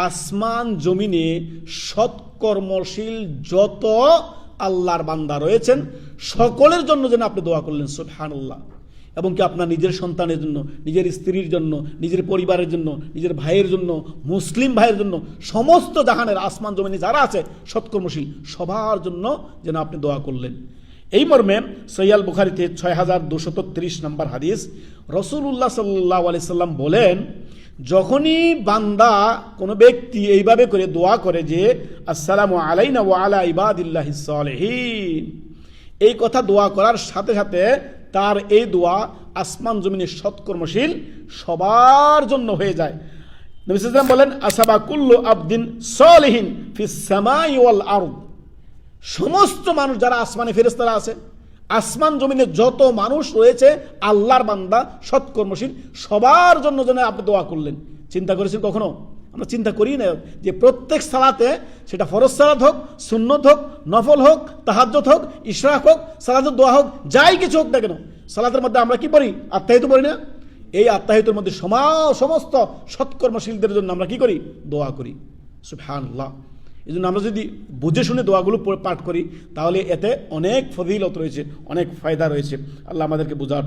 আসমান জমিনে সৎকর্মশীল যত আল্লাহর বান্দা রয়েছেন সকলের জন্য যেন আপনি দোয়া করলেন সুবহানাল্লাহ। এবং কি আপনার নিজের সন্তানের জন্য, নিজের স্ত্রীর জন্য, নিজের পরিবারের জন্য, নিজের ভাইয়ের জন্য, মুসলিম ভাইয়ের জন্য, সমস্ত জাহানের আসমান জমিনে যারা আছে সৎকর্মশীল সবার জন্য যেন আপনি দোয়া করলেন। এই মর্মে সহিহ বুখারীতে 6233 নম্বর হাদিস, রাসূলুল্লাহ সাল্লাল্লাহু আলাইহি সাল্লাম বলেন, যখনই বান্দা কোনো ব্যক্তি এইভাবে করে দোয়া করে যে আসসালামু আলাইনা ওয়া আলা ইবাদিল্লাহিস সালিহিন, এই কথা দোয়া করার সাথে সাথে তার এই দোয়া আসমান জমিনের সৎকর্মশীল সবার জন্য হয়ে যায়। নবী সাল্লাল্লাহু আলাইহি ওয়াসাল্লাম বলেন, আসাবা কুল্লু আবদিন সালিহিন ফিস সামাই ওয়াল আরদ, সমস্ত মানুষ যারা আসমানে ফেরেশতারা আছে, আসমান জমিনে যত মানুষ রয়েছে আল্লাহর বান্দা সৎকর্মশীল সবার জন্য যেন আপনি দোয়া করলেন। চিন্তা করেছেন কখনো? আমরা চিন্তা করি না যে প্রত্যেক সালাতে, সেটা ফরজ সালাত হোক, সুন্নত হোক, নফল হোক, তাহাজ্জুদ হোক, ইশরাক হোক, সালাতুদ দোয়া হোক, যাই কিছু হোক না কেন, সালাতের মধ্যে আমরা কি পড়ি? আত্তাহিয়াতু পড়ি না? এই আত্তাহিয়াতুর মধ্যে সমস্ত সৎকর্মশীলদের জন্য আমরা কি করি? দোয়া করি। সুবহানাল্লাহ। এই জন্য আমরা যদি বুঝে শুনে দোয়াগুলো পাঠ করি তাহলে এতে অনেক ফজিলত রয়েছে, অনেক ফায়দা রয়েছে। আল্লাহ আমাদেরকে বুঝার